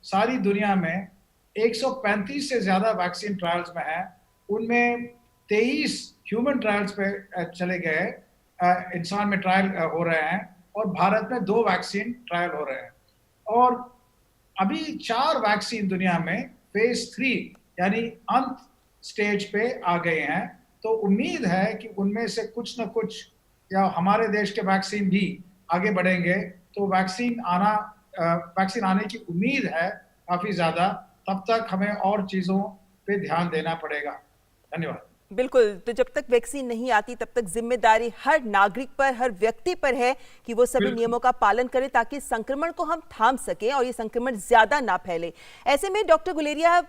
सारी दुनिया में 135 से ज्यादा वैक्सीन ट्रायल्स में है। उनमें 23 ह्यूमन ट्रायल्स पे चले गए, इंसान में ट्रायल हो रहे हैं, और भारत में 2 वैक्सीन ट्रायल हो रहे हैं। और अभी 4 वैक्सीन दुनिया में फेज 3 यानी अंत स्टेज पे आ गए हैं। तो उम्मीद है कि उनमें से कुछ न कुछ, या हमारे देश के वैक्सीन भी आगे बढ़ेंगे, तो वैक्सीन आने की उम्मीद है काफी ज्यादा। तब तक हमें और चीजों पे ध्यान देना पड़ेगा। धन्यवाद। बिल्कुल, तो जब तक वैक्सीन नहीं आती तब तक जिम्मेदारी हर नागरिक पर, हर व्यक्ति पर है कि वो सभी बिल्कुल। नियमों का पालन करे ताकि संक्रमण को हम थाम सकें और ये संक्रमण ज्यादा ना फैले। ऐसे में डॉक्टर गुलेरिया,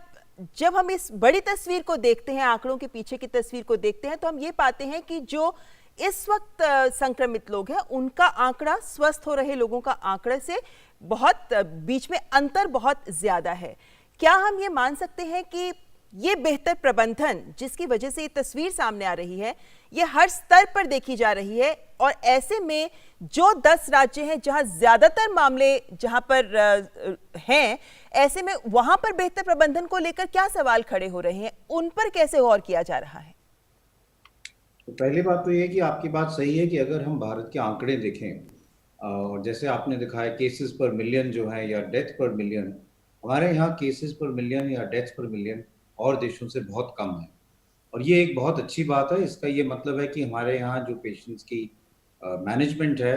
जब हम इस बड़ी तस्वीर को देखते हैं, आंकड़ों के पीछे की तस्वीर को देखते हैं, तो हम ये पाते हैं कि जो इस वक्त संक्रमित लोग हैं उनका आंकड़ा स्वस्थ हो रहे लोगों का आंकड़े से बहुत बीच में अंतर बहुत ज्यादा है। क्या हम ये मान सकते हैं कि ये बेहतर प्रबंधन जिसकी वजह से ये तस्वीर सामने आ रही है, ये हर स्तर पर देखी जा रही है, और ऐसे में जो 10 राज्य हैं जहां ज्यादातर मामले जहां पर हैं, ऐसे में वहां पर बेहतर प्रबंधन को लेकर क्या सवाल खड़े हो रहे हैं, उन पर कैसे गौर किया जा रहा है? तो पहली बात तो ये है कि आपकी बात सही है कि अगर हम भारत के आंकड़े देखें, और जैसे आपने दिखाया केसेस पर मिलियन जो है या डेथ पर मिलियन, हमारे यहाँ केसेस पर मिलियन या डेथ पर मिलियन और देशों से बहुत कम है। और ये एक बहुत अच्छी बात है। इसका ये मतलब है कि हमारे यहाँ जो पेशेंट्स की मैनेजमेंट है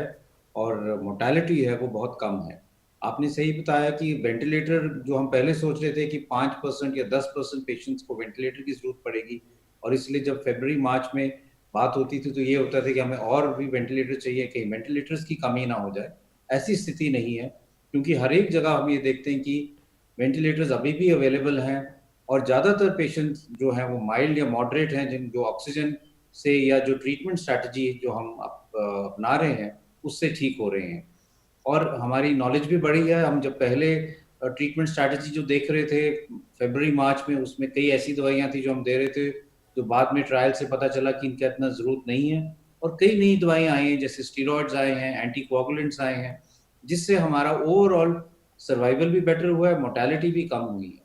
और मोर्टेलिटी है वो बहुत कम है। आपने सही बताया कि वेंटिलेटर, जो हम पहले सोच रहे थे कि 5% या 10% पेशेंट्स को वेंटिलेटर की जरूरत पड़ेगी, और इसलिए जब फरवरी मार्च में बात होती थी तो ये होता था कि हमें और भी वेंटिलेटर चाहिए, कहीं वेंटिलेटर्स की कमी ना हो जाए। ऐसी स्थिति नहीं है, क्योंकि हर एक जगह हम ये देखते हैं कि वेंटिलेटर्स अभी भी अवेलेबल हैं, और ज़्यादातर पेशेंट्स जो हैं वो माइल्ड या मॉडरेट हैं, जिन जो ऑक्सीजन से या जो ट्रीटमेंट स्ट्रैटेजी जो हम अपना रहे हैं उससे ठीक हो रहे हैं। और हमारी नॉलेज भी बढ़ी है। हम जब पहले ट्रीटमेंट स्ट्रैटेजी जो देख रहे थे फरवरी मार्च में, उसमें कई ऐसी दवाइयाँ थी जो हम दे रहे थे जो बाद में ट्रायल से पता चला कि इनका इतना ज़रूरत नहीं है, और कई नई दवाइयाँ आई हैं, जैसे स्टीरॉयड्स आए हैं, एंटीकोआगुलेंट्स आए हैं, जिससे हमारा ओवरऑल सर्वाइवल भी बेटर हुआ है, मोर्टेलिटी भी कम हुई है।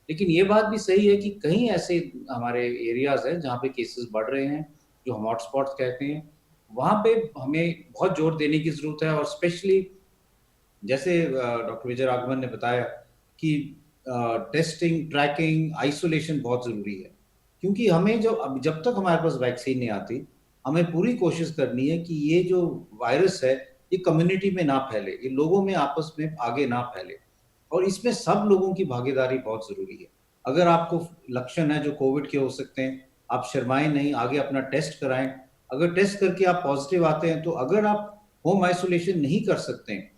लेकिन ये बात भी सही है कि कहीं ऐसे हमारे एरियाज़ हैं जहाँ पे केसेस बढ़ रहे हैं, जो हम हॉटस्पॉट्स कहते हैं, वहाँ पे हमें बहुत जोर देने की ज़रूरत है। और स्पेशली जैसे डॉक्टर विजय राघवन ने बताया कि टेस्टिंग, ट्रैकिंग, आइसोलेशन बहुत ज़रूरी है, क्योंकि हमें जब तक हमारे पास वैक्सीन नहीं आती, हमें पूरी कोशिश करनी है कि ये जो वायरस है ये कम्युनिटी में ना फैले, ये लोगों में आपस में आगे ना फैले, और इसमें सब लोगों की भागीदारी बहुत ज़रूरी है। अगर आपको लक्षण है जो कोविड के हो सकते हैं, आप शर्माएं नहीं, आगे अपना टेस्ट कराएं। अगर टेस्ट करके आप पॉजिटिव आते हैं, तो अगर आप होम आइसोलेशन नहीं कर सकते हैं,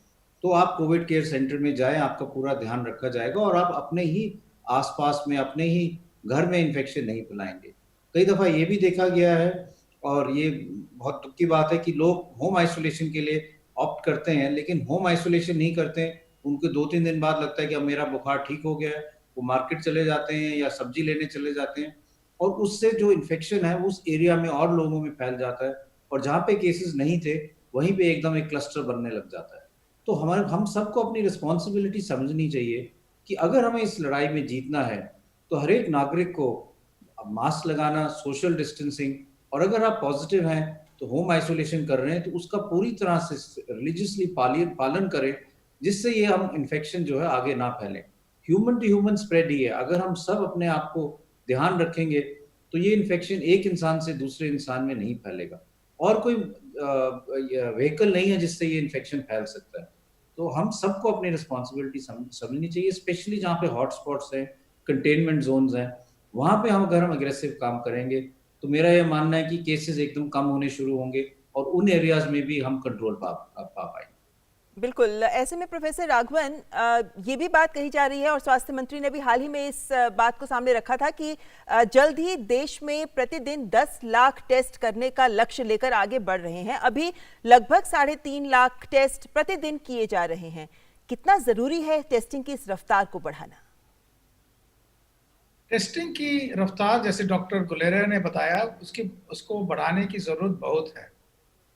तो आप कोविड केयर सेंटर में जाएं, आपका पूरा ध्यान रखा जाएगा और आप अपने ही आसपास में, अपने ही घर में इन्फेक्शन नहीं फैलाएंगे। कई दफ़ा ये भी देखा गया है, और ये बहुत दुख की बात है कि लोग होम आइसोलेशन के लिए ऑप्ट करते हैं, लेकिन होम आइसोलेशन नहीं करते हैं। उनको 2-3 दिन बाद लगता है कि अब मेरा बुखार ठीक हो गया है, वो मार्केट चले जाते हैं या सब्जी लेने चले जाते हैं, और उससे जो इन्फेक्शन है उस एरिया में और लोगों में फैल जाता है, और जहाँ पे केसेस नहीं थे वहीं पे एकदम एक क्लस्टर बनने लग जाता है। तो हम सबको अपनी रिस्पॉन्सिबिलिटी समझनी चाहिए कि अगर हमें इस लड़ाई में जीतना है, तो हर एक नागरिक को मास्क लगाना, सोशल डिस्टेंसिंग, और अगर आप पॉजिटिव हैं तो होम आइसोलेशन कर रहे हैं तो उसका पूरी तरह से रिलीजियसली पालन करें, जिससे ये हम इन्फेक्शन जो है आगे ना फैले। ह्यूमन टू ह्यूमन स्प्रेड ही है। अगर हम सब अपने आप को ध्यान रखेंगे तो ये इन्फेक्शन एक इंसान से दूसरे इंसान में नहीं फैलेगा, और कोई व्हीकल नहीं है जिससे ये इन्फेक्शन फैल सकता है। तो हम सबको अपनी रिस्पॉन्सिबिलिटी समझनी चाहिए, स्पेशली जहाँ पे हॉटस्पॉट्स हैं, कंटेनमेंट जोन्स हैं, वहाँ पे अगर हम अग्रेसिव काम करेंगे तो मेरा ये मानना है कि केसेस एकदम कम होने शुरू होंगे, और उन एरियाज में भी हम कंट्रोल पा पाएंगे। बिल्कुल, ऐसे में प्रोफेसर राघवन, ये भी बात कही जा रही है और स्वास्थ्य मंत्री ने भी हाल ही में इस बात को सामने रखा था कि जल्द ही देश में प्रतिदिन 10 लाख टेस्ट करने का लक्ष्य लेकर आगे बढ़ रहे हैं। अभी लगभग 3.5 लाख टेस्ट प्रतिदिन किए जा रहे हैं। कितना जरूरी है टेस्टिंग की इस रफ्तार को बढ़ाना? टेस्टिंग की रफ्तार, जैसे डॉक्टर गुलेरिया ने बताया, उसको बढ़ाने की ज़रूरत बहुत है।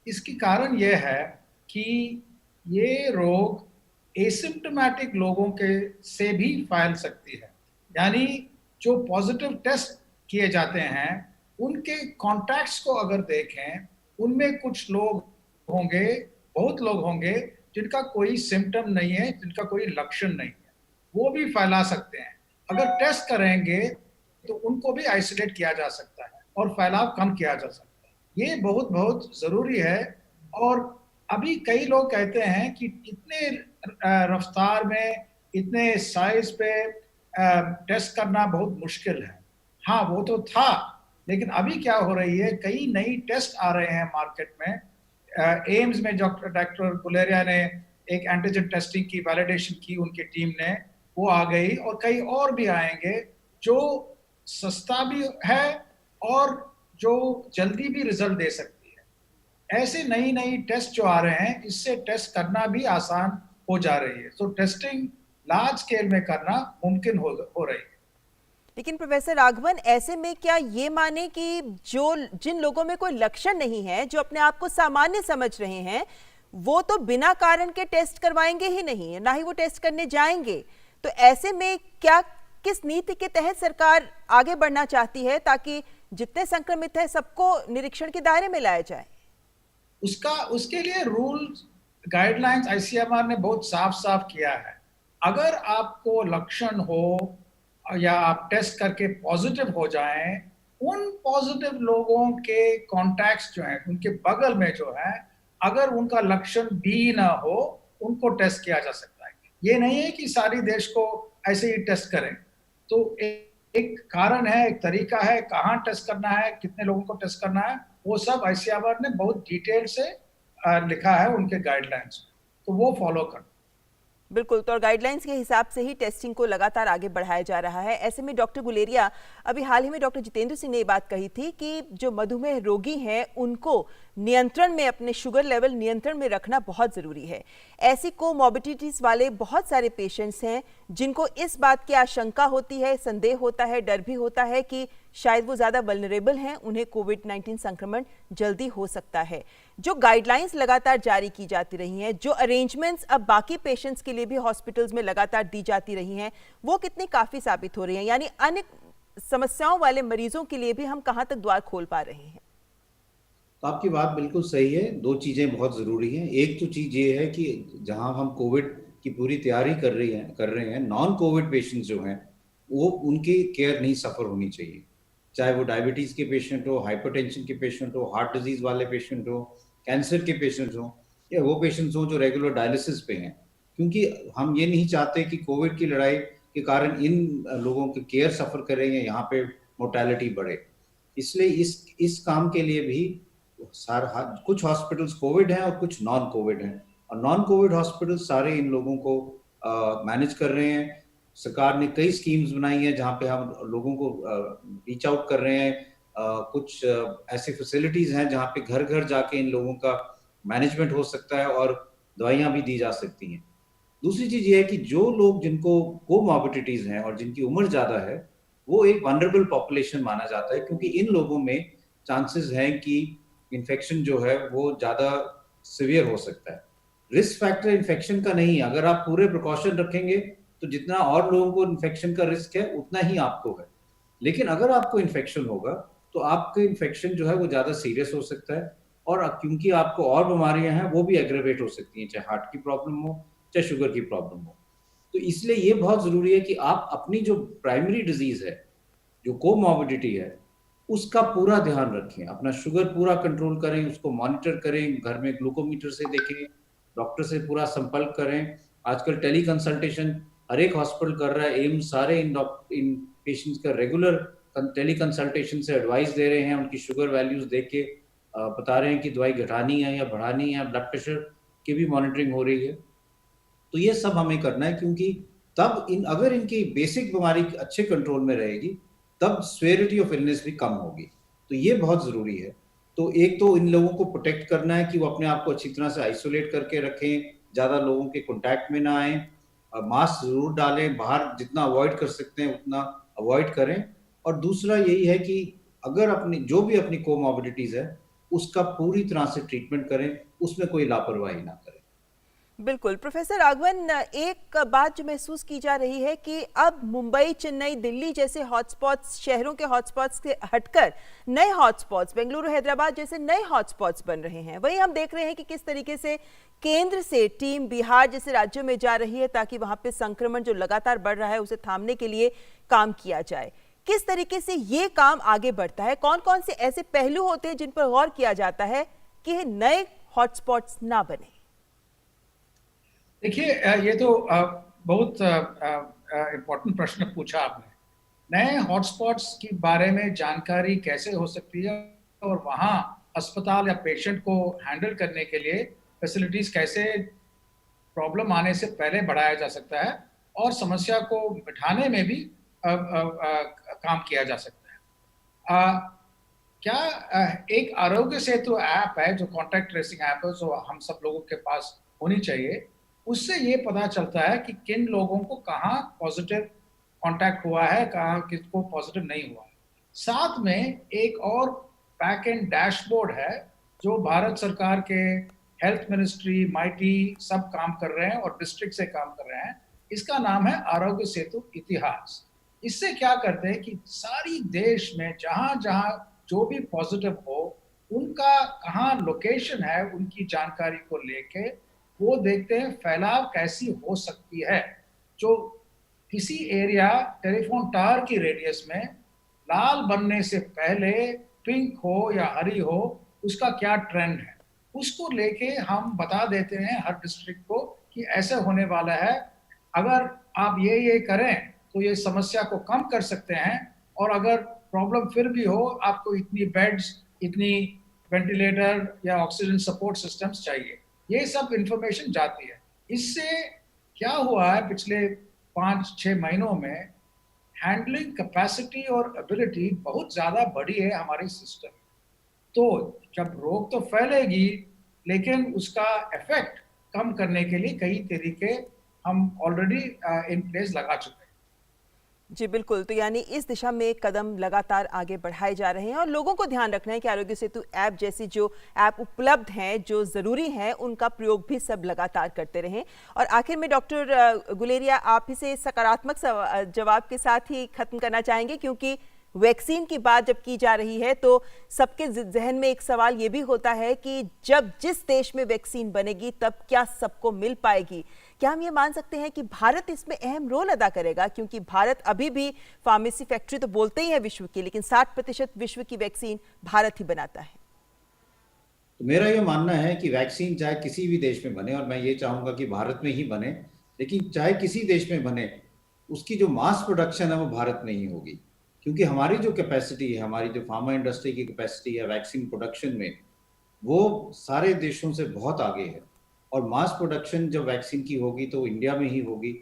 इसकी कारण यह है कि ये रोग एसिम्प्टोमेटिक लोगों के से भी फैल सकती है। यानी जो पॉजिटिव टेस्ट किए जाते हैं, उनके कॉन्टैक्ट्स को अगर देखें, उनमें कुछ लोग होंगे, बहुत लोग होंगे जिनका कोई सिम्टम नहीं है, जिनका कोई लक्षण नहीं है, वो भी फैला सकते हैं। अगर टेस्ट करेंगे तो उनको भी आइसोलेट किया जा सकता है और फैलाव कम किया जा सकता है। ये बहुत बहुत ज़रूरी है। और अभी कई लोग कहते हैं कि इतने रफ्तार में, इतने साइज पे टेस्ट करना बहुत मुश्किल है। हाँ, वो तो था, लेकिन अभी क्या हो रही है, कई नई टेस्ट आ रहे हैं मार्केट में। एम्स में डॉक्टर गुलेरिया ने एक एंटीजन टेस्टिंग की वैलिडेशन की, उनकी टीम ने, वो आ गई, और कई और भी आएंगे जो सस्ता भी है और जो जल्दी भी रिजल्ट दे सकती है। ऐसे नई नई टेस्ट जो आ रहे हैं, इससे टेस्ट करना भी आसान हो जा रही है। तो टेस्टिंग लार्ज स्केल में करना मुमकिन हो रही है। लेकिन प्रोफेसर राघवन, ऐसे में क्या ये माने कि जो जिन लोगों में कोई लक्षण नहीं है, जो अपने आप को सामान्य समझ रहे हैं, वो तो बिना कारण के टेस्ट करवाएंगे ही नहीं, ना ही वो टेस्ट करने जाएंगे। तो ऐसे में क्या, किस नीति के तहत सरकार आगे बढ़ना चाहती है ताकि जितने संक्रमित है सबको निरीक्षण के दायरे में लाया जाए? उसके लिए रूल्स गाइडलाइंस आईसीएमआर ने बहुत साफ साफ किया है। अगर आपको लक्षण हो या आप टेस्ट करके पॉजिटिव हो जाएं, उन पॉजिटिव लोगों के कॉन्टैक्ट्स जो हैं, उनके बगल में जो है, अगर उनका लक्षण भी ना हो, उनको टेस्ट किया जा सकता है। ये नहीं है कि सारी देश को ऐसे ही टेस्ट करें। तो एक कारण है, एक तरीका है, कहाँ टेस्ट करना है, कितने लोगों को टेस्ट करना है, वो सब आईसीएमआर ने बहुत डिटेल से लिखा है उनके गाइडलाइंस में, तो वो फॉलो करना। बिल्कुल, तो गाइडलाइंस के हिसाब से ही टेस्टिंग को लगातार आगे बढ़ाया जा रहा है। ऐसे में डॉक्टर गुलेरिया, अभी हाल ही में डॉक्टर जितेंद्र सिंह ने ये बात कही थी कि जो मधुमेह रोगी हैं उनको नियंत्रण में, अपने शुगर लेवल नियंत्रण में रखना बहुत ज़रूरी है। ऐसी कोमॉर्बिडिटीज़ वाले बहुत सारे पेशेंट्स हैं जिनको इस बात की आशंका होती है, संदेह होता है, डर भी होता है कि शायद वो ज़्यादा वल्नरेबल हैं, उन्हें कोविड-19 संक्रमण जल्दी हो सकता है। जो गाइडलाइंस लगातार जारी की जाती रही हैं, जो अरेंजमेंट्स अब बाकी पेशेंट्स के लिए भी हॉस्पिटल्स में लगातार दी जाती रही हैं, वो कितनी काफ़ी साबित हो रही हैं? यानी अन्य समस्याओं वाले मरीजों के लिए भी हम कहाँ तक द्वार खोल पा रहे हैं? तो आपकी बात बिल्कुल सही है। दो चीज़ें बहुत ज़रूरी हैं। एक तो चीज़ ये है कि जहाँ हम कोविड की पूरी तैयारी कर रहे हैं, नॉन कोविड पेशेंट्स जो हैं, वो उनकी केयर नहीं सफ़र होनी चाहिए। चाहे वो डायबिटीज़ के पेशेंट हो, हाइपरटेंशन के पेशेंट हो, हार्ट डिजीज़ वाले पेशेंट हो, कैंसर के पेशेंट्स हों, या वो पेशेंट्स हों जो रेगुलर डायलिसिस पे हैं। क्योंकि हम ये नहीं चाहते कि कोविड की लड़ाई के कारण इन लोगों की केयर सफ़र करें या यहाँ पे मोर्टेलिटी बढ़े। इसलिए इस काम के लिए भी कुछ हॉस्पिटल्स कोविड हैं और कुछ नॉन कोविड हैं, और नॉन कोविड हॉस्पिटल सारे इन लोगों को मैनेज कर रहे हैं। सरकार ने कई स्कीम्स बनाई हैं जहाँ पे हम लोगों को रीच आउट कर रहे हैं। कुछ ऐसी फैसिलिटीज हैं जहाँ पे घर घर जाके इन लोगों का मैनेजमेंट हो सकता है और दवाइयाँ भी दी जा सकती हैं। दूसरी चीज ये है कि जो लोग जिनको कोमॉर्बिडिटीज हैं और जिनकी उम्र ज्यादा है, वो एक वनरेबल पॉपुलेशन माना जाता है, क्योंकि इन लोगों में चांसेस हैं कि इन्फेक्शन जो है वो ज्यादा सिवियर हो सकता है। रिस्क फैक्टर इन्फेक्शन का नहीं है। अगर आप पूरे प्रिकॉशन रखेंगे तो जितना और लोगों को इन्फेक्शन का रिस्क है उतना ही आपको है। लेकिन अगर आपको इन्फेक्शन होगा तो आपके इन्फेक्शन जो है वो ज्यादा सीरियस हो सकता है, और क्योंकि आपको और बीमारियां हैं वो भी एग्रेवेट हो सकती हैं, चाहे हार्ट की प्रॉब्लम हो, चाहे शुगर की प्रॉब्लम हो। तो इसलिए ये बहुत जरूरी है कि आप अपनी जो प्राइमरी डिजीज है, जो कोमॉर्बिडिटी है, उसका पूरा ध्यान रखें। अपना शुगर पूरा कंट्रोल करें, उसको मॉनिटर करें, घर में ग्लूकोमीटर से देखें, डॉक्टर से पूरा संपर्क करें। आजकल टेली कंसल्टेशन हर एक हॉस्पिटल कर रहा है। एम्स सारे इन पेशेंट्स का रेगुलर टेली कंसल्टेशन से एडवाइस दे रहे हैं, उनकी शुगर वैल्यूज देख के बता रहे हैं कि दवाई घटानी है या बढ़ानी है। ब्लड प्रेशर की भी मॉनिटरिंग हो रही है। तो ये सब हमें करना है, क्योंकि तब अगर इनकी बेसिक बीमारी अच्छे कंट्रोल में रहेगी तब सेवेरिटी ऑफ इलनेस भी कम होगी। तो ये बहुत जरूरी है। तो एक तो इन लोगों को प्रोटेक्ट करना है कि वो अपने आप को अच्छी तरह से आइसोलेट करके रखें, ज्यादा लोगों के कॉन्टैक्ट में ना आए, मास्क जरूर डालें, बाहर जितना अवॉइड कर सकते हैं उतना अवॉइड करें। और दूसरा यही है कि अगर अपनी जो भी अपनी कोमॉर्बिडिटीज है उसका पूरी तरह से ट्रीटमेंट करें, उसमें कोई लापरवाही ना करें। बिल्कुल प्रोफेसर राघवन, एक बात जो महसूस की जा रही है कि अब मुंबई, चेन्नई, दिल्ली जैसे हॉटस्पॉट्स, शहरों के हॉटस्पॉट्स से हटकर नए हॉटस्पॉट्स, बेंगलुरु, हैदराबाद जैसे नए हॉटस्पॉट्स बन रहे हैं। वहीं हम देख रहे हैं कि किस तरीके से केंद्र से टीम बिहार जैसे राज्यों में जा रही है ताकि वहां पे संक्रमण जो लगातार बढ़ रहा है उसे थामने के लिए काम किया जाए। किस तरीके से ये काम आगे बढ़ता है? कौन कौन से ऐसे पहलू होते हैं जिन पर गौर किया जाता है कि नए हॉटस्पॉट्स ना बने? देखिए, ये तो बहुत इम्पोर्टेंट प्रश्न पूछा आपने। नए हॉटस्पॉट्स के बारे में जानकारी कैसे हो सकती है और वहाँ अस्पताल या पेशेंट को हैंडल करने के लिए फैसिलिटीज कैसे प्रॉब्लम आने से पहले बढ़ाया जा सकता है और समस्या को मिटाने में भी काम किया जा सकता है। क्या एक आरोग्य सेतु ऐप है जो कॉन्टैक्ट ट्रेसिंग ऐप है, जो हम सब लोगों के पास होनी चाहिए। उससे ये पता चलता है कि किन लोगों को कहाँ पॉजिटिव कांटेक्ट हुआ है, कहाँ किसको पॉजिटिव नहीं हुआ है। साथ में एक और बैक एंड डैशबोर्ड है जो भारत सरकार के हेल्थ मिनिस्ट्री, माइटी सब काम कर रहे हैं और डिस्ट्रिक्ट से काम कर रहे हैं। इसका नाम है आरोग्य सेतु इतिहास। इससे क्या करते हैं कि सारी देश में जहां जहां जो भी पॉजिटिव हो उनका कहाँ लोकेशन है, उनकी जानकारी को लेके वो देखते हैं फैलाव कैसी हो सकती है। जो किसी एरिया टेलीफोन टावर की रेडियस में लाल बनने से पहले पिंक हो या हरी हो, उसका क्या ट्रेंड है, उसको लेके हम बता देते हैं हर डिस्ट्रिक्ट को कि ऐसे होने वाला है। अगर आप ये करें तो ये समस्या को कम कर सकते हैं, और अगर प्रॉब्लम फिर भी हो, आपको इतनी बेड्स, इतनी वेंटिलेटर या ऑक्सीजन सपोर्ट सिस्टम्स चाहिए। ये सब इंफॉर्मेशन जाती है। इससे क्या हुआ है, पिछले 5-6 महीनों में हैंडलिंग कैपेसिटी और एबिलिटी बहुत ज्यादा बढ़ी है हमारे सिस्टम। तो जब रोग तो फैलेगी, लेकिन उसका इफेक्ट कम करने के लिए कई तरीके हम ऑलरेडी इन प्लेस लगा चुके हैं। जी बिल्कुल, तो यानी इस दिशा में कदम लगातार आगे बढ़ाए जा रहे हैं और लोगों को ध्यान रखना है कि आरोग्य सेतु ऐप जैसी जो ऐप उपलब्ध हैं, जो ज़रूरी हैं, उनका प्रयोग भी सब लगातार करते रहें। और आखिर में डॉक्टर गुलेरिया, आप ही से सकारात्मक जवाब के साथ ही खत्म करना चाहेंगे, क्योंकि वैक्सीन की बात जब की जा रही है तो सबके जहन में एक सवाल ये भी होता है कि जब जिस देश में वैक्सीन बनेगी तब क्या सबको मिल पाएगी? क्या हम ये मान सकते हैं कि भारत इसमें अहम रोल अदा करेगा, क्योंकि भारत अभी भी फार्मेसी फैक्ट्री तो बोलते ही है विश्व की, लेकिन 60% विश्व की वैक्सीन भारत ही बनाता है। तो मेरा ये मानना है कि वैक्सीन चाहे किसी भी देश में बने, और मैं ये चाहूंगा कि भारत में ही बने, लेकिन चाहे किसी देश में बने, उसकी जो मास प्रोडक्शन है वो भारत में ही होगी। क्योंकि हमारी जो कैपेसिटी है, हमारी जो फार्मा इंडस्ट्री की कैपेसिटी है वैक्सीन प्रोडक्शन में, वो सारे देशों से बहुत आगे है। और मास प्रोडक्शन जब वैक्सीन की होगी तो इंडिया में ही होगी,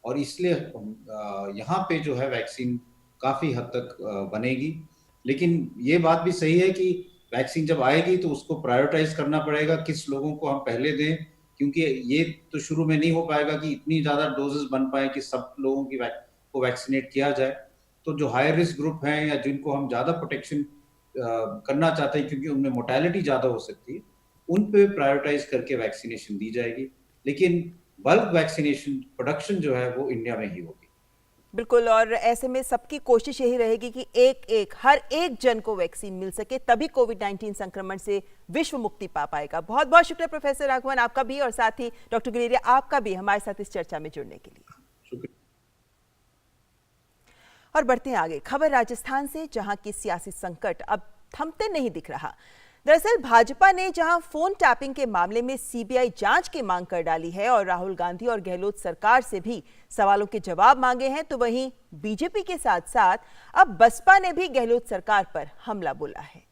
और इसलिए यहाँ पे जो है वैक्सीन काफ़ी हद तक बनेगी। लेकिन ये बात भी सही है कि वैक्सीन जब आएगी तो उसको प्रायोरिटाइज करना पड़ेगा, किस लोगों को हम पहले दें, क्योंकि ये तो शुरू में नहीं हो पाएगा कि इतनी ज़्यादा डोजेस बन पाए कि सब लोगों की को वैक्सीनेट किया जाए। तो जो हाई रिस्क ग्रुप हैं या जिनको हम ज़्यादा प्रोटेक्शन करना चाहते हैं क्योंकि उनमें मोर्टेलिटी ज़्यादा हो सकती है, उन पे प्रायोरिटाइज करके वैक्सीनेशन दी जाएगी। लेकिन बल्क वैक्सीनेशन प्रोडक्शन जो है वो इंडिया में ही होगी। बिल्कुल, और ऐसे में सबकी कोशिश यही रहेगी कि हर एक जन को वैक्सीन मिल सके, तभी कोविड-19 संक्रमण से विश्व मुक्ति पा पाएगा। बहुत बहुत शुक्रिया प्रोफेसर राघवन, आपका भी, और साथ ही डॉक्टर गुलेरिया आपका भी हमारे साथ इस चर्चा में जुड़ने के लिए। शुक्रिया। और बढ़ते हैं आगे, खबर राजस्थान से, जहां की सियासी संकट अब थमते नहीं दिख रहा। दरअसल भाजपा ने जहां फोन टैपिंग के मामले में सीबीआई जांच की मांग कर डाली है और राहुल गांधी और गहलोत सरकार से भी सवालों के जवाब मांगे हैं, तो वहीं बीजेपी के साथ साथ अब बसपा ने भी गहलोत सरकार पर हमला बोला है।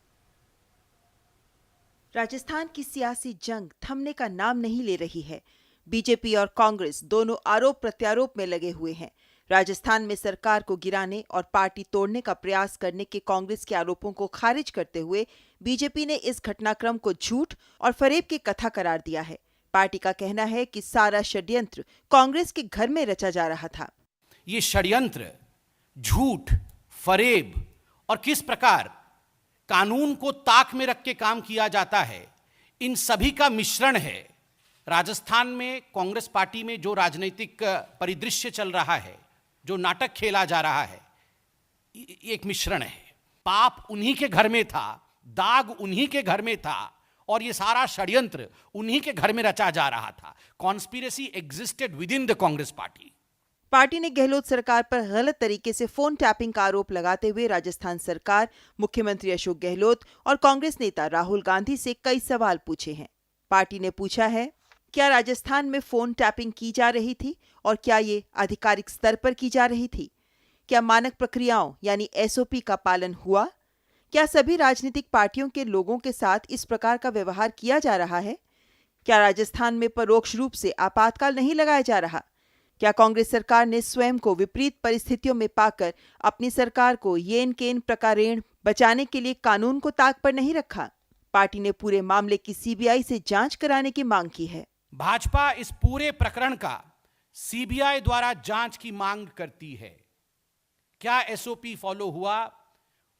राजस्थान की सियासी जंग थमने का नाम नहीं ले रही है। बीजेपी और कांग्रेस दोनों आरोप प्रत्यारोप में लगे हुए हैं। राजस्थान में सरकार को गिराने और पार्टी तोड़ने का प्रयास करने के कांग्रेस के आरोपों को खारिज करते हुए बीजेपी ने इस घटनाक्रम को झूठ और फरेब की कथा करार दिया है। पार्टी का कहना है कि सारा षड्यंत्र कांग्रेस के घर में रचा जा रहा था। ये षड्यंत्र, झूठ, फरेब और किस प्रकार कानून को ताक में रख के काम किया जाता है, इन सभी का मिश्रण है राजस्थान में कांग्रेस पार्टी में जो राजनीतिक परिदृश्य चल रहा है, जो नाटक खेला जा रहा है, एक मिश्रण है। पाप उन्हीं के घर में था, दाग उन्हीं के घर में था, और ये सारा षड्यंत्र उन्हीं के घर में रचा जा रहा था। Conspiracy existed with in the Congress party. Party ने गहलोत सरकार पर गलत तरीके से फोन टैपिंग का आरोप लगाते हुए राजस्थान सरकार, मुख्यमंत्री अशोक गहलोत और कांग्रेस नेता राहुल गांधी से कई सवाल पूछे हैं। पार्टी ने पूछा है, क्या राजस्थान में फोन टैपिंग की जा रही थी और क्या ये आधिकारिक स्तर पर की जा रही थी? क्या मानक प्रक्रियाओं यानी एसओपी का पालन हुआ? क्या सभी राजनीतिक पार्टियों के लोगों के साथ इस प्रकार का व्यवहार किया जा रहा है? क्या राजस्थान में परोक्ष रूप से आपातकाल नहीं लगाया जा रहा? क्या कांग्रेस सरकार ने स्वयं को विपरीत परिस्थितियों में पाकर अपनी सरकार को येन केन प्रकारेण बचाने के लिए कानून को ताक पर नहीं रखा? पार्टी ने पूरे मामले की सीबीआई से जांच कराने की मांग की है। भाजपा इस पूरे प्रकरण का सीबीआई द्वारा जांच की मांग करती है। क्या एसओपी फॉलो हुआ?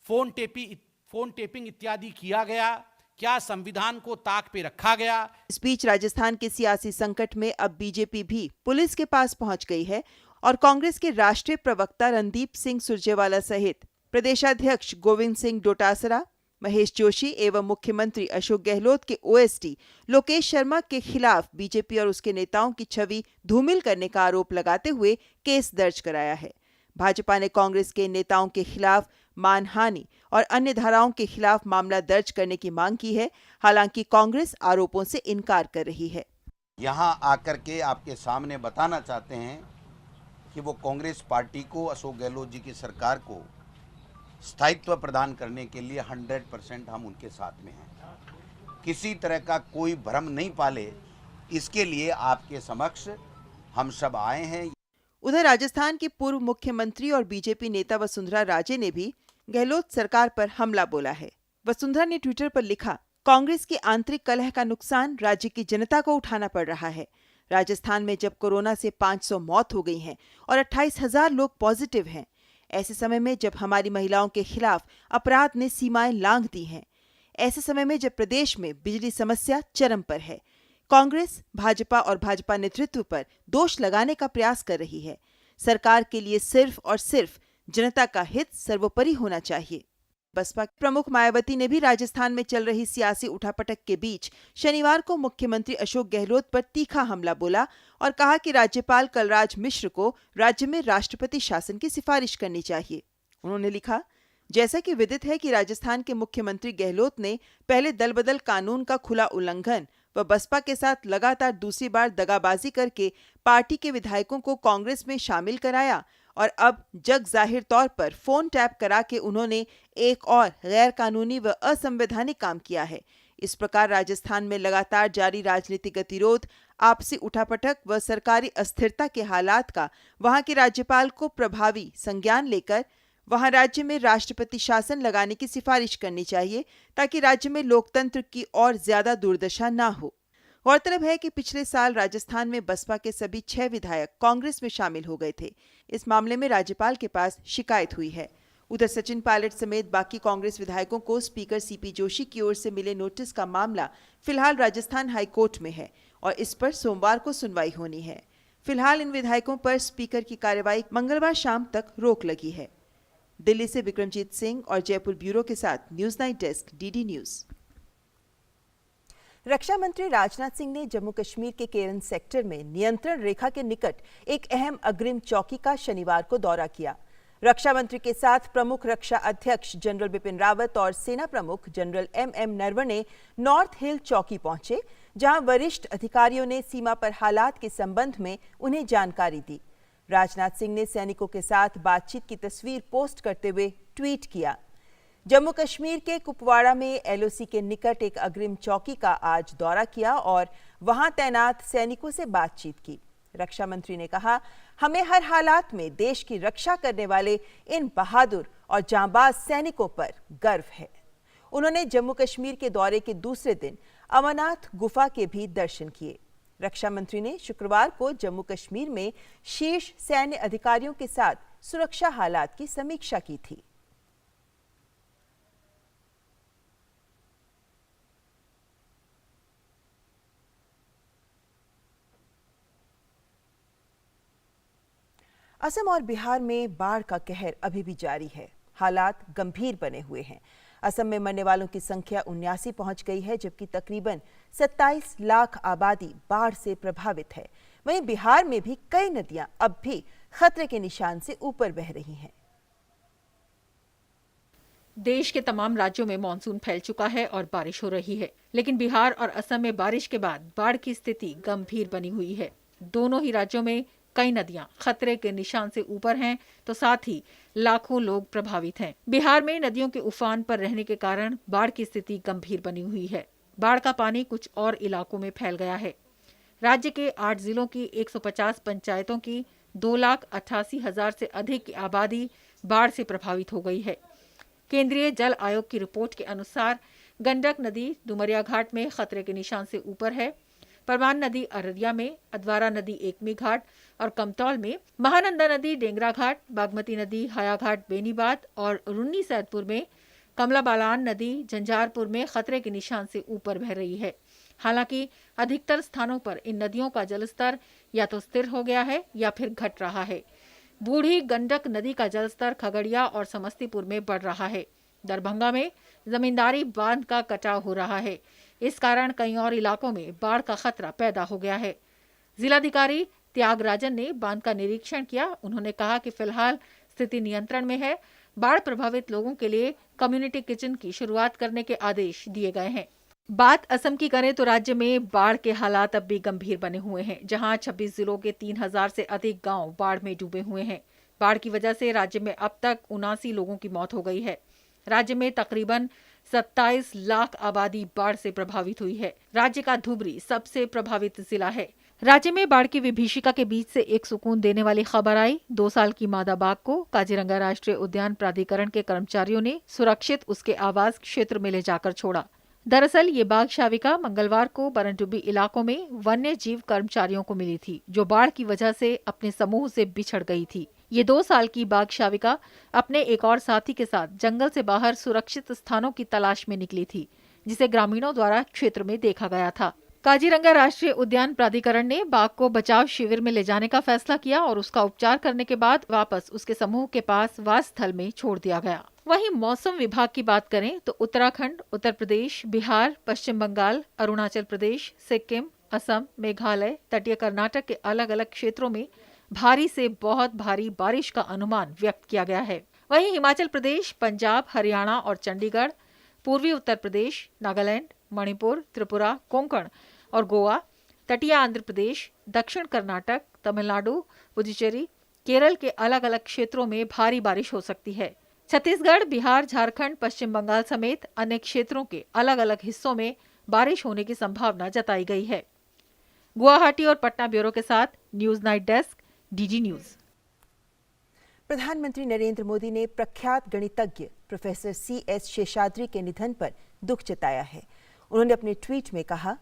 फोन टेपिंग इत्यादि किया गया? क्या संविधान को ताक पे रखा गया? इस बीच राजस्थान के सियासी संकट में अब बीजेपी भी पुलिस के पास पहुंच गई है और कांग्रेस के राष्ट्रीय प्रवक्ता रणदीप सिंह सुरजेवाला सहित प्रदेशाध्यक्ष गोविंद सिंह डोटासरा, महेश जोशी एवं मुख्यमंत्री अशोक गहलोत के ओएसडी लोकेश शर्मा के खिलाफ बीजेपी और उसके नेताओं की छवि धूमिल करने का आरोप लगाते हुए केस दर्ज कराया है। भाजपा ने कांग्रेस के नेताओं के खिलाफ मानहानि और अन्य धाराओं के खिलाफ मामला दर्ज करने की मांग की है। हालांकि कांग्रेस आरोपों से इनकार कर रही है। यहां आकर के आपके सामने बताना चाहते हैं कि वो कांग्रेस पार्टी को, अशोक गहलोत जी की सरकार को स्थायित्व प्रदान करने के लिए 100% हम उनके साथ में हैं। किसी तरह का कोई भ्रम नहीं पाले, इसके लिए आपके समक्ष हम सब आए हैं। उधर राजस्थान के पूर्व मुख्यमंत्री और बीजेपी नेता वसुंधरा राजे ने भी गहलोत सरकार पर हमला बोला है। वसुंधरा ने ट्विटर पर लिखा, कांग्रेस की आंतरिक कलह का नुकसान राज्य की जनता को उठाना पड़ रहा है। राजस्थान में जब कोरोना से 500 मौत हो गई हैं और 28,000 लोग पॉजिटिव हैं, ऐसे समय में जब हमारी महिलाओं के खिलाफ अपराध ने सीमाएं लांघ दी हैं, ऐसे समय में जब प्रदेश में बिजली समस्या चरम पर है, कांग्रेस, भाजपा और भाजपा नेतृत्व पर दोष लगाने का प्रयास कर रही है। सरकार के लिए सिर्फ और सिर्फ जनता का हित सर्वोपरि होना चाहिए। बसपा प्रमुख मायावती ने भी राजस्थान में चल रही सियासी उठापटक के बीच शनिवार को मुख्यमंत्री अशोक गहलोत पर तीखा हमला बोला और कहा कि राज्यपाल कलराज मिश्र को राज्य में राष्ट्रपति शासन की सिफारिश करनी चाहिए। उन्होंने लिखा, जैसा कि विदित है कि राजस्थान के मुख्यमंत्री गहलोत ने पहले दल बदल कानून का खुला उल्लंघन व बसपा के साथ लगातार दूसरी बार दगाबाजी करके पार्टी के विधायकों को कांग्रेस में शामिल कराया और अब जग जाहिर तौर पर फोन टैप करा के उन्होंने एक और गैर कानूनी व असंवैधानिक काम किया है। इस प्रकार राजस्थान में लगातार जारी राजनीतिक गतिरोध, आपसी उठापटक व सरकारी अस्थिरता के हालात का वहां के राज्यपाल को प्रभावी संज्ञान लेकर वहां राज्य में राष्ट्रपति शासन लगाने की सिफारिश करनी चाहिए ताकि राज्य में लोकतंत्र की और ज्यादा दुर्दशा न हो। गौरतलब है कि पिछले साल राजस्थान में बसपा के सभी 6 विधायक कांग्रेस में शामिल हो गए थे। इस मामले में राज्यपाल के पास शिकायत हुई है। उधर सचिन पायलट समेत बाकी कांग्रेस विधायकों को स्पीकर सीपी जोशी की ओर से मिले नोटिस का मामला फिलहाल राजस्थान हाईकोर्ट में है और इस पर सोमवार को सुनवाई होनी है। फिलहाल इन विधायकों पर स्पीकर की कार्रवाई मंगलवार शाम तक रोक लगी है। दिल्ली से विक्रमजीत सिंह और जयपुर ब्यूरो के साथ news night desk, DD news. रक्षा मंत्री राजनाथ सिंह ने जम्मू कश्मीर के केरन सेक्टर में नियंत्रण रेखा के निकट एक अहम अग्रिम चौकी का शनिवार को दौरा किया। रक्षा मंत्री के साथ प्रमुख रक्षा अध्यक्ष जनरल बिपिन रावत और सेना प्रमुख जनरल एम नरवणे नॉर्थ हिल चौकी पहुंचे, जहां वरिष्ठ अधिकारियों ने सीमा पर हालात के संबंध में उन्हें जानकारी दी। राजनाथ सिंह ने सैनिकों के साथ बातचीत की तस्वीर पोस्ट करते हुए ट्वीट किया। जम्मू कश्मीर के कुपवाड़ा में एलओसी के निकट एक अग्रिम चौकी का आज दौरा किया और वहां तैनात सैनिकों से बातचीत की। रक्षा मंत्री ने कहा, हमें हर हालात में देश की रक्षा करने वाले इन बहादुर और जांबाज सैनिकों पर गर्व है। उन्होंने जम्मू कश्मीर के दौरे के दूसरे दिन अमरनाथ गुफा के भी दर्शन किए। रक्षा मंत्री ने शुक्रवार को जम्मू कश्मीर में शीर्ष सैन्य अधिकारियों के साथ सुरक्षा हालात की समीक्षा की थी। असम और बिहार में बाढ़ का कहर अभी भी जारी है। हालात गंभीर बने हुए हैं। असम में मरने वालों की संख्या 79 पहुंच गई है, जबकि तकरीबन 27 लाख आबादी बाढ़ से प्रभावित है। वहीं बिहार में भी कई नदियां अब भी खतरे के निशान से ऊपर बह रही हैं। देश के तमाम राज्यों में मानसून फैल चुका है और बारिश हो रही है, लेकिन बिहार और असम में बारिश के बाद बाढ़ की स्थिति गंभीर बनी हुई है। दोनों ही राज्यों में कई नदियां खतरे के निशान से ऊपर हैं, तो साथ ही लाखों लोग प्रभावित हैं। बिहार में नदियों के उफान पर रहने के कारण बाढ़ की स्थिति गंभीर बनी हुई है। बाढ़ का पानी कुछ और इलाकों में फैल गया है। राज्य के 8 जिलों की 150 पंचायतों की 2,88,000 से अधिक की आबादी बाढ़ से प्रभावित हो गई है। केंद्रीय जल आयोग की रिपोर्ट के अनुसार गंडक नदी डुमरिया घाट में खतरे के निशान से ऊपर है। परमान नदी अररिया में, अधवारा नदी एकमी घाट और कमतौल में, महानंदा नदी डेंगरा घाट, बागमती नदी हायाघाट बेनीबाद और रुन्नी सैदपुर में, कमला बालान नदी झंझारपुर में खतरे के निशान से ऊपर बह रही है। हालांकि अधिकतर स्थानों पर इन नदियों का जलस्तर या तो स्थिर हो गया है या फिर घट रहा है। बूढ़ी गंडक नदी का जलस्तर खगड़िया और समस्तीपुर में बढ़ रहा है। दरभंगा में जमींदारी बांध का कटाव हो रहा है। इस कारण कई और इलाकों में बाढ़ का खतरा पैदा हो गया है। जिलाधिकारी त्यागराजन ने बांध का निरीक्षण किया। उन्होंने कहा कि फिलहाल स्थिति नियंत्रण में है। बाढ़ प्रभावित लोगों के लिए कम्युनिटी किचन की शुरुआत करने के आदेश दिए गए हैं। बात असम की करें तो राज्य में बाढ़ के हालात अब भी गंभीर बने हुए हैं, जहां 26 जिलों के 3000 से अधिक गांव बाढ़ में डूबे हुए हैं। बाढ़ की वजह से राज्य में अब तक 79 लोगों की मौत हो गई है। राज्य में तकरीबन 27 लाख आबादी बाढ़ से प्रभावित हुई है। राज्य का धुबरी सबसे प्रभावित जिला है। राज्य में बाढ़ की विभीषिका के बीच से एक सुकून देने वाली खबर आई। 2 साल की मादा बाघ को काजीरंगा राष्ट्रीय उद्यान प्राधिकरण के कर्मचारियों ने सुरक्षित उसके आवास क्षेत्र में ले जाकर छोड़ा। दरअसल ये बाघ शाविका मंगलवार को बरनडुब्बी इलाकों में वन्य जीव कर्मचारियों को मिली थी, जो बाढ़ की वजह से अपने समूह से बिछड़ गई थी। ये 2 साल की बाघ शाविका अपने एक और साथी के साथ जंगल से बाहर सुरक्षित स्थानों की तलाश में निकली थी, जिसे ग्रामीणों द्वारा क्षेत्र में देखा गया था। काजीरंगा राष्ट्रीय उद्यान प्राधिकरण ने बाघ को बचाव शिविर में ले जाने का फैसला किया और उसका उपचार करने के बाद वापस उसके समूह के पास वास स्थल में छोड़ दिया गया। वहीं मौसम विभाग की बात करें तो उत्तराखंड, उत्तर प्रदेश, बिहार, पश्चिम बंगाल, अरुणाचल प्रदेश, सिक्किम, असम, मेघालय, तटीय कर्नाटक के अलग अलग क्षेत्रों में भारी से बहुत भारी बारिश का अनुमान व्यक्त किया गया है। वहीं हिमाचल प्रदेश, पंजाब, हरियाणा और चंडीगढ़, पूर्वी उत्तर प्रदेश, नागालैंड, मणिपुर, त्रिपुरा, कोंकण और गोवा, तटीय आंध्र प्रदेश, दक्षिण कर्नाटक, तमिलनाडु, पुडुचेरी, केरल के अलग अलग क्षेत्रों में भारी बारिश हो सकती है। छत्तीसगढ़, बिहार, झारखंड, पश्चिम बंगाल समेत अन्य क्षेत्रों के अलग अलग हिस्सों में बारिश होने की संभावना जताई गई है। गुवाहाटी और पटना ब्यूरो के साथ news night desk, DD news. प्रधानमंत्री नरेंद्र मोदी ने प्रख्यात गणितज्ञ प्रोफेसर CS शेषाद्री के निधन पर दुख जताया है। उन्होंने अपने ट्वीट में कहा,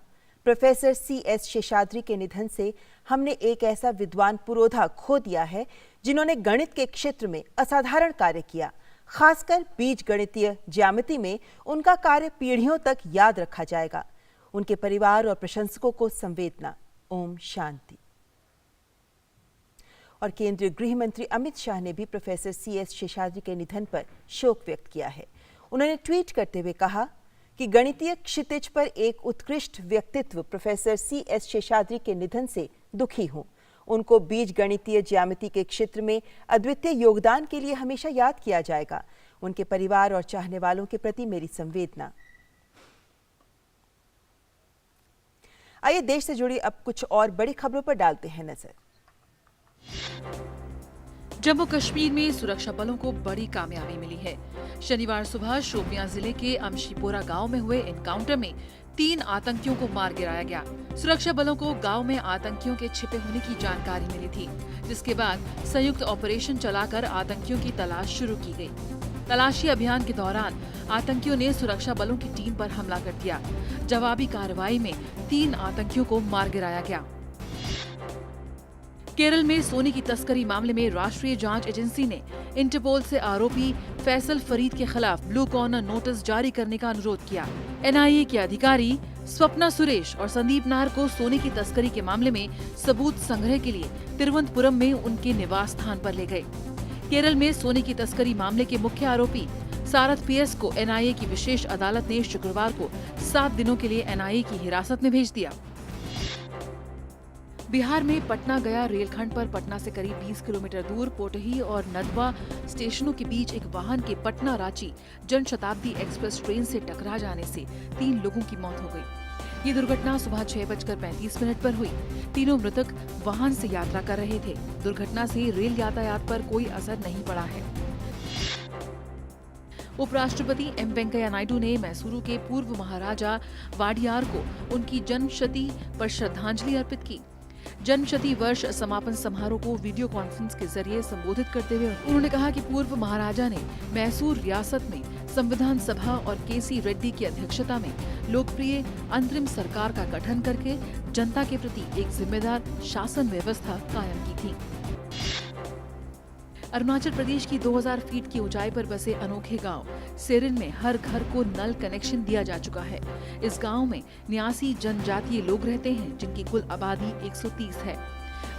प्रोफेसर CS शेषाद्री के निधन से हमने एक ऐसा विद्वान पुरोधा खो दिया है जिन्होंने गणित के क्षेत्र में असाधारण कार्य किया। खासकर बीज गणितीय ज्यामिति में उनका कार्य पीढ़ियों तक याद रखा जाएगा। उनके परिवार और प्रशंसकों को संवेदना। ओम शांति। और केंद्रीय गृह मंत्री अमित शाह ने भी प्रोफेसर CS शेषाद्री के निधन पर शोक व्यक्त किया है। उन्होंने ट्वीट करते हुए कहा कि गणितीय क्षितिज पर एक उत्कृष्ट व्यक्तित्व प्रोफेसर CS शेषाद्री के निधन से दुखी हूं। उनको बीज गणितीय ज्यामिति के क्षेत्र में अद्वितीय योगदान के लिए हमेशा याद किया जाएगा। उनके परिवार और चाहने वालों के प्रति मेरी संवेदना। आइए देश से जुड़ी अब कुछ और बड़ी खबरों पर डालते हैं नजर। जम्मू कश्मीर में सुरक्षा बलों को बड़ी कामयाबी मिली है। शनिवार सुबह शोपियां जिले के अमशीपोरा गांव में हुए एनकाउंटर में 3 आतंकियों को मार गिराया गया। सुरक्षा बलों को गांव में आतंकियों के छिपे होने की जानकारी मिली थी, जिसके बाद संयुक्त ऑपरेशन चलाकर आतंकियों की तलाश शुरू की गई। तलाशी अभियान के दौरान आतंकियों ने सुरक्षा बलों की टीम पर हमला कर दिया। जवाबी कार्रवाई में 3 आतंकियों को मार गिराया गया। केरल में सोने की तस्करी मामले में राष्ट्रीय जांच एजेंसी ने इंटरपोल से आरोपी फैसल फरीद के खिलाफ ब्लू कॉर्नर नोटिस जारी करने का अनुरोध किया। NIA के अधिकारी स्वप्ना सुरेश और संदीप नाहर को सोने की तस्करी के मामले में सबूत संग्रह के लिए तिरुवनंतपुरम में उनके निवास स्थान पर ले गए। केरल में सोने की तस्करी मामले के मुख्य आरोपी सारथ पीएस को एनआईए की विशेष अदालत ने शुक्रवार को 7 दिनों के लिए एनआईए की हिरासत में भेज दिया। बिहार में पटना गया रेलखंड पर पटना से करीब 20 किलोमीटर दूर पोटही और नदवा स्टेशनों के बीच एक वाहन के पटना रांची जनशताब्दी एक्सप्रेस ट्रेन से टकरा जाने से 3 लोगों की मौत हो गई। ये दुर्घटना सुबह 6:35 पर हुई। तीनों मृतक वाहन से यात्रा कर रहे थे। दुर्घटना से रेल यातायात पर कोई असर नहीं पड़ा है। उपराष्ट्रपति एम वेंकैया नायडू ने मैसूरू के पूर्व महाराजा वाडियार को उनकी जन्मशती पर श्रद्धांजलि अर्पित की। जन्मशती वर्ष समापन समारोह को वीडियो कॉन्फ्रेंस के जरिए संबोधित करते हुए उन्होंने कहा कि पूर्व महाराजा ने मैसूर रियासत में संविधान सभा और केसी रेड्डी की अध्यक्षता में लोकप्रिय अंतरिम सरकार का गठन करके जनता के प्रति एक जिम्मेदार शासन व्यवस्था कायम की थी। अरुणाचल प्रदेश की 2000 फीट की ऊंचाई पर बसे अनोखे गांव सेरिन में हर घर को नल कनेक्शन दिया जा चुका है। इस गांव में 89 जनजातीय लोग रहते हैं, जिनकी कुल आबादी 130 है।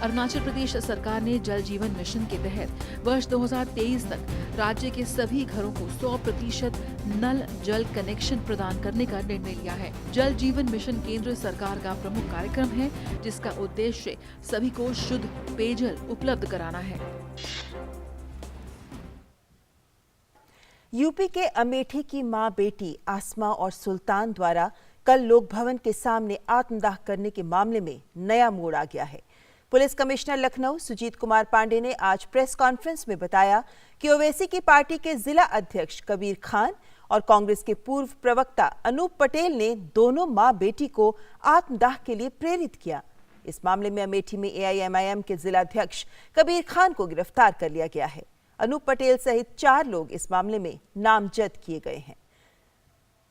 अरुणाचल प्रदेश सरकार ने जल जीवन मिशन के तहत वर्ष 2023 तक राज्य के सभी घरों को 100% नल जल कनेक्शन प्रदान करने का निर्णय लिया है। जल जीवन मिशन केंद्र सरकार का प्रमुख कार्यक्रम है, जिसका उद्देश्य सभी को शुद्ध पेयजल उपलब्ध कराना है। यूपी के अमेठी की मां बेटी आसमा और सुल्तान द्वारा कल लोक भवन के सामने आत्मदाह करने के मामले में नया मोड़ आ गया है। पुलिस कमिश्नर लखनऊ सुजीत कुमार पांडे ने आज प्रेस कॉन्फ्रेंस में बताया कि ओवैसी की पार्टी के जिला अध्यक्ष कबीर खान और कांग्रेस के पूर्व प्रवक्ता अनूप पटेल ने दोनों मां बेटी को आत्मदाह के लिए प्रेरित किया। इस मामले में अमेठी में एआईएमआईएम के जिला अध्यक्ष कबीर खान को गिरफ्तार कर लिया गया है। अनूप पटेल सहित 4 लोग इस मामले में नामजद किए गए हैं।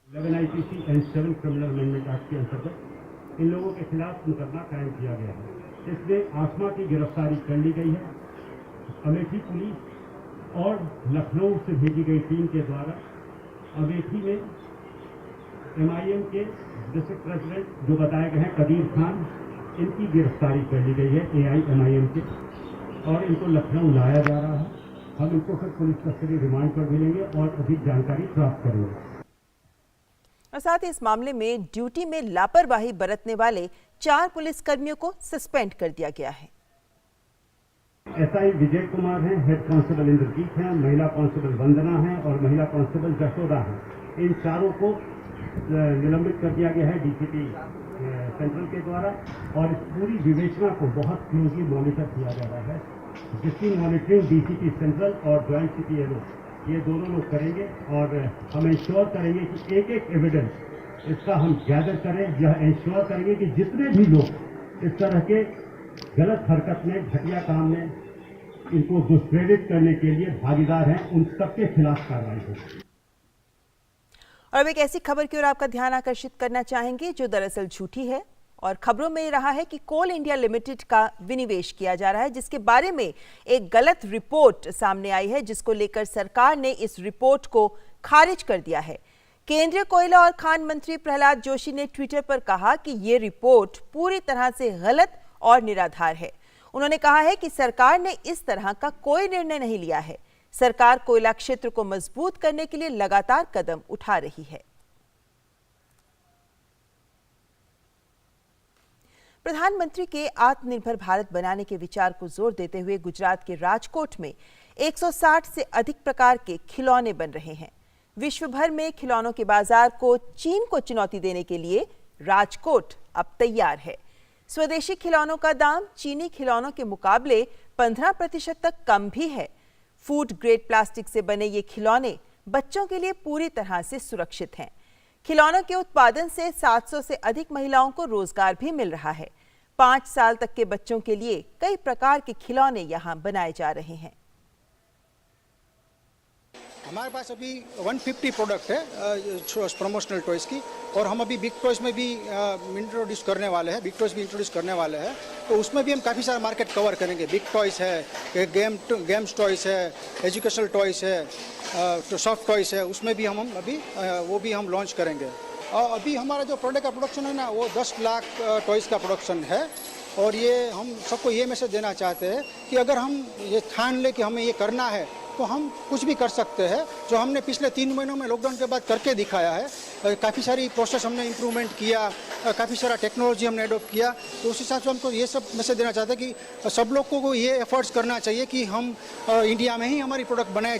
11 IPC and 7 criminal amendment act के अंतर्गत इन लोगों के खिलाफ मुकदमा कायम किया गया है। इसमें आसमा की गिरफ्तारी कर ली गई है। अमेठी पुलिस और लखनऊ से भेजी गई टीम के द्वारा अमेठी में एमआईएम के डिस्ट्रिक्ट प्रेसिडेंट जो बताए गए हैं कबीर खान, इनकी गिरफ्तारी कर ली गई है एआईएमआईएम के, और इनको लखनऊ लाया जा रहा है। हम इनको फिर पुलिस कस्टडी रिमांड पर मिलेंगे और अधिक जानकारी प्राप्त करेंगे। और साथ ही इस मामले में ड्यूटी में लापरवाही बरतने वाले 4 पुलिसकर्मियों को सस्पेंड कर दिया गया है। एसआई विजय कुमार हैं, हेड कांस्टेबल इंद्रजीत हैं, महिला कांस्टेबल वंदना हैं और महिला कांस्टेबल जशोदा हैं। इन चारों को निलंबित कर दिया गया है डीसीपी सेंट्रल के द्वारा, और इस पूरी विवेचना को बहुत क्लोजली मॉनिटर किया जा रहा है, जिसकी मॉनिटरिंग डीसीपी सेंट्रल और ज्वाइंट सीपीएलओ ये दोनों लोग करेंगे। और हम इंश्योर करेंगे कि एक एक एविडेंस इसका हम गैदर करें। यह इंश्योर करेंगे कि जितने भी लोग इस तरह के गलत हरकत में, घटिया काम में इनको डिस्क्रेडिट करने के लिए भागीदार हैं, उन सबके खिलाफ कार्रवाई हो। और अब एक ऐसी खबर की ओर आपका ध्यान आकर्षित करना चाहेंगे जो दरअसल झूठी है। और खबरों में रहा है कि कोल इंडिया लिमिटेड का विनिवेश किया जा रहा है, जिसके बारे में एक गलत रिपोर्ट सामने आई है, जिसको लेकर सरकार ने इस रिपोर्ट को खारिज कर दिया है। केंद्रीय कोयला और खान मंत्री प्रहलाद जोशी ने ट्विटर पर कहा कि ये रिपोर्ट पूरी तरह से गलत और निराधार है। उन्होंने कहा है कि सरकार ने इस तरह का कोई निर्णय नहीं लिया है। सरकार कोयला क्षेत्र को मजबूत करने के लिए लगातार कदम उठा रही है। प्रधानमंत्री के आत्मनिर्भर भारत बनाने के विचार को जोर देते हुए गुजरात के राजकोट में 160 से अधिक प्रकार के खिलौने बन रहे हैं। विश्व भर में खिलौनों के बाजार को चीन को चुनौती देने के लिए राजकोट अब तैयार है। स्वदेशी खिलौनों का दाम चीनी खिलौनों के मुकाबले 15% तक कम भी है। फूड ग्रेड प्लास्टिक से बने ये खिलौने बच्चों के लिए पूरी तरह से सुरक्षित हैं। खिलौनों के उत्पादन से 700 से अधिक महिलाओं को रोजगार भी मिल रहा है। 5 साल तक के बच्चों के लिए कई प्रकार के खिलौने यहां बनाए जा रहे हैं। हमारे पास अभी 150 प्रोडक्ट है प्रमोशनल टॉयज की, और हम अभी बिग टॉयज में भी इंट्रोड्यूस करने वाले हैं। बिग टॉयज भी इंट्रोड्यूस करने वाले हैं, तो उसमें भी हम काफ़ी सारा मार्केट कवर करेंगे। बिग टॉयज है, गेम्स टॉयज है, एजुकेशनल टॉयज है, तो सॉफ्ट टॉयज है, उसमें भी हम अभी वो भी हम लॉन्च करेंगे। अभी हमारा जो प्रोडक्ट का प्रोडक्शन है ना, वो 10 लाख टॉयज़ का प्रोडक्शन है। और ये हम सबको ये मैसेज देना चाहते हैं कि अगर हम ये ठान ले कि हमें ये करना है तो हम कुछ भी कर सकते हैं। जो हमने पिछले 3 महीनों में लॉकडाउन के बाद करके दिखाया है, काफ़ी सारी प्रोसेस हमने इम्प्रूवमेंट किया, काफ़ी सारा टेक्नोलॉजी हमने एडोप्ट किया। तो उस हिसाब से हमको ये सब मैसेज देना चाहते हैं कि सब लोग को ये एफर्ट्स करना चाहिए कि हम इंडिया में ही हमारी प्रोडक्ट बनाए।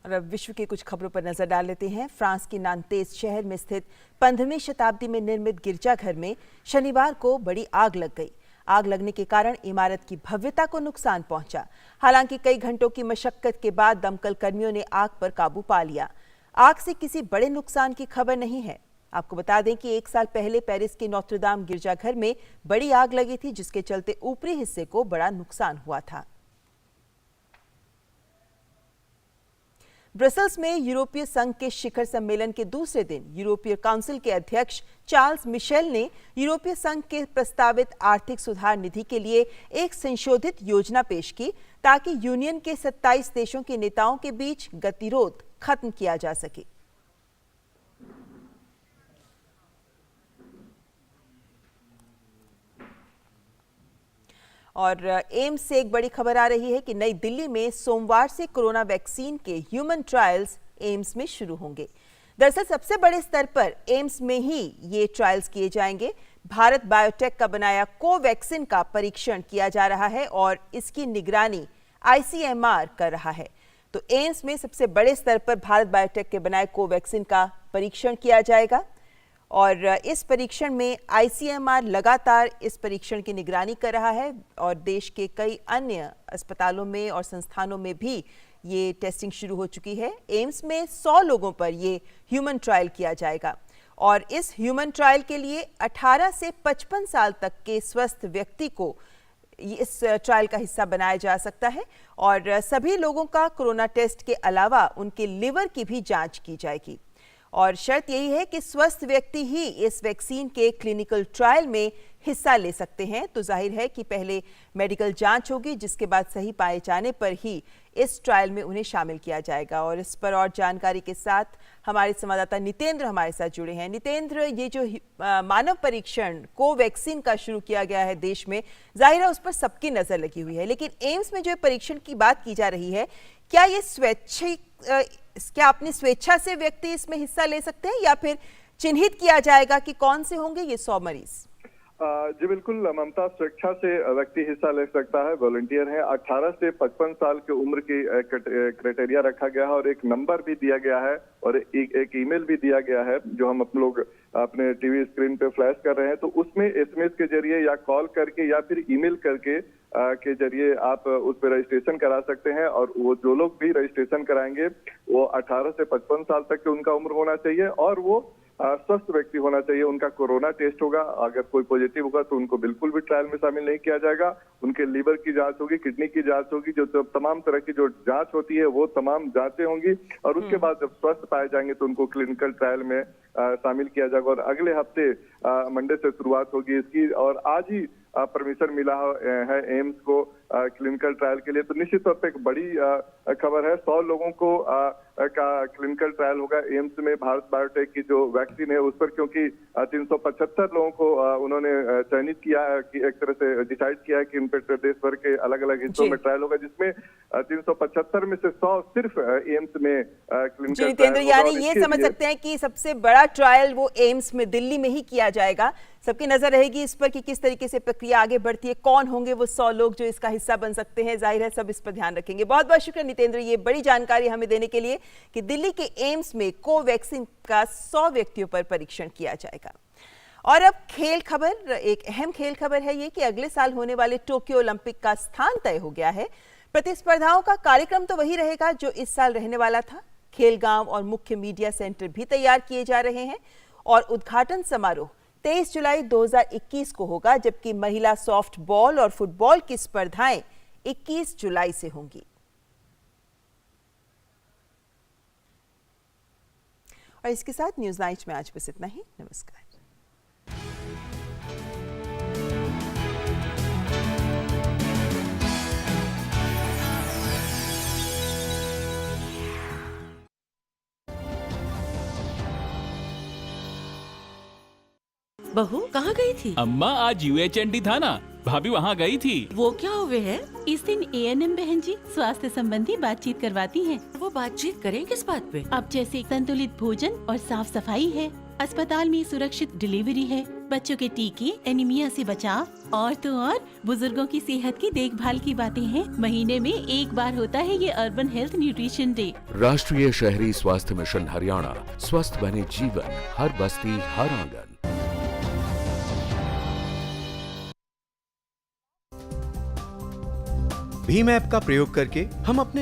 और अब विश्व की कुछ खबरों पर नजर डाल लेते हैं। फ्रांस के नांतेस शहर में स्थित 15वीं शताब्दी में निर्मित गिरजाघर में शनिवार को बड़ी आग लग गई। आग लगने के कारण इमारत की भव्यता को नुकसान पहुंचा। हालांकि कई घंटों की मशक्कत के बाद दमकल कर्मियों ने आग पर काबू पा लिया। आग से किसी बड़े नुकसान की खबर नहीं है। आपको बता दें कि 1 साल पहले पेरिस के नोत्र-दाम गिरजाघर में बड़ी आग लगी थी, जिसके चलते ऊपरी हिस्से को बड़ा नुकसान हुआ था। ब्रसल्स में यूरोपीय संघ के शिखर सम्मेलन के दूसरे दिन यूरोपीय काउंसिल के अध्यक्ष चार्ल्स मिशेल ने यूरोपीय संघ के प्रस्तावित आर्थिक सुधार निधि के लिए एक संशोधित योजना पेश की, ताकि यूनियन के 27 देशों के नेताओं के बीच गतिरोध खत्म किया जा सके। और एम्स से एक बड़ी खबर आ रही है कि नई दिल्ली में सोमवार से कोरोना वैक्सीन के ह्यूमन ट्रायल्स एम्स में शुरू होंगे। दरअसल सबसे बड़े स्तर पर एम्स में ही ये ट्रायल्स किए जाएंगे। भारत बायोटेक का बनाया कोवैक्सिन का परीक्षण किया जा रहा है और इसकी निगरानी ICMR कर रहा है। तो एम्स में सबसे बड़े स्तर पर भारत बायोटेक के बनाए कोवैक्सिन का परीक्षण किया जाएगा और इस परीक्षण में ICMR लगातार इस परीक्षण की निगरानी कर रहा है और देश के कई अन्य अस्पतालों में और संस्थानों में भी ये टेस्टिंग शुरू हो चुकी है। एम्स में 100 लोगों पर ये ह्यूमन ट्रायल किया जाएगा और इस ह्यूमन ट्रायल के लिए 18 से 55 साल तक के स्वस्थ व्यक्ति को इस ट्रायल का हिस्सा बनाया जा सकता है और सभी लोगों का कोरोना टेस्ट के अलावा उनके लिवर की भी जांच की जाएगी। और शर्त यही है कि स्वस्थ व्यक्ति ही इस वैक्सीन के क्लिनिकल ट्रायल में हिस्सा ले सकते हैं। तो जाहिर है कि पहले मेडिकल जांच होगी, जिसके बाद सही पाए जाने पर ही इस ट्रायल में उन्हें शामिल किया जाएगा। और इस पर और जानकारी के साथ हमारे संवाददाता नितेंद्र हमारे साथ जुड़े हैं। नितेंद्र, ये जो मानव परीक्षण कोवैक्सीन का शुरू किया गया है देश में, जाहिर है उस पर सबकी नजर लगी हुई है, लेकिन एम्स में जो परीक्षण की बात की जा रही है, क्या ये स्वैच्छिक क्या अपनी स्वेच्छा से व्यक्ति इसमें हिस्सा ले सकते हैं या फिर चिन्हित किया जाएगा कि कौन से होंगे ये 100 मरीज? जी बिल्कुल ममता, स्वेच्छा से व्यक्ति हिस्सा ले सकता है, वॉलंटियर है। 18 से 55 साल की उम्र की क्राइटेरिया रखा गया है और एक नंबर भी दिया गया है और एक ईमेल भी दिया गया है जो हम लोग अपने टीवी स्क्रीन पे फ्लैश कर रहे हैं। तो उसमें SMS के जरिए या कॉल करके या फिर ईमेल करके के जरिए आप उस पर रजिस्ट्रेशन करा सकते हैं और वो जो लोग भी रजिस्ट्रेशन कराएंगे वो 18 से 55 साल तक की उनका उम्र होना चाहिए और वो स्वस्थ व्यक्ति होना चाहिए। उनका कोरोना टेस्ट होगा, अगर कोई पॉजिटिव होगा तो उनको बिल्कुल भी ट्रायल में शामिल नहीं किया जाएगा। उनके लीवर की जांच होगी, किडनी की जांच होगी, जो तमाम तरह की जो जांच होती है वो तमाम जांचें होंगी और उसके बाद जब स्वस्थ पाए जाएंगे तो उनको क्लिनिकल ट्रायल में शामिल किया जाएगा और अगले हफ्ते मंडे से शुरुआत होगी इसकी। और आज ही परमिशन मिला है एम्स को क्लिनिकल ट्रायल के लिए। तो निश्चित तौर पे एक बड़ी खबर है। 100 लोगों को का क्लिनिकल ट्रायल होगा एम्स में भारत बायोटेक की जो वैक्सीन है उस पर, क्योंकि 375 लोगों को उन्होंने चयनित किया है कि एक तरह से डिसाइड किया है कि उन पर देश भर के अलग अलग हिस्सों में ट्रायल होगा, जिसमें 375 में से 100 सिर्फ एम्स में क्लिनिकल ट्रायल। यानी ये समझ सकते हैं कि सबसे बड़ा ट्रायल वो एम्स में दिल्ली में ही किया जाएगा। सबकी नजर रहेगी इस पर कि किस तरीके से प्रक्रिया आगे बढ़ती है, कौन होंगे वो 100 लोग जो इसका हिस्सा बन सकते हैं। जाहिर है सब इस पर ध्यान रखेंगे। बहुत बहुत शुक्रिया नितेंद्र, ये बड़ी जानकारी हमें देने के लिए कि दिल्ली के एम्स में कोवैक्सीन का 100 व्यक्तियों पर परीक्षण किया जाएगा। और अब खेल खबर, एक अहम खेल खबर है ये कि अगले साल होने वाले टोक्यो ओलंपिक का स्थान तय हो गया है। प्रतिस्पर्धाओं का कार्यक्रम तो वही रहेगा जो इस साल रहने वाला था। खेलगांव और मुख्य मीडिया सेंटर भी तैयार किए जा रहे हैं और उद्घाटन समारोह 23 जुलाई 2021 को होगा, जबकि महिला सॉफ्ट बॉल और फुटबॉल की स्पर्धाएं 21 जुलाई से होंगी। और इसके साथ न्यूज़ नाइट में आज बस इतना ही। नमस्कार। बहू कहाँ गई थी? अम्मा आज UHND था ना, भाभी वहाँ गई थी। वो क्या हुए है? इस दिन ANM बहन जी स्वास्थ्य संबंधी बातचीत करवाती हैं। वो बातचीत करें किस बात पे? अब जैसे संतुलित भोजन और साफ सफाई है, अस्पताल में सुरक्षित डिलीवरी है, बच्चों के टीके, एनीमिया से बचाव और तो और बुजुर्गों की सेहत की देखभाल की बातें हैं। महीने में एक बार होता है ये अर्बन हेल्थ न्यूट्रिशन डे। राष्ट्रीय शहरी स्वास्थ्य मिशन हरियाणा, स्वस्थ बने जीवन, हर बस्ती हर आंगन। भीम ऐप का प्रयोग करके हम अपने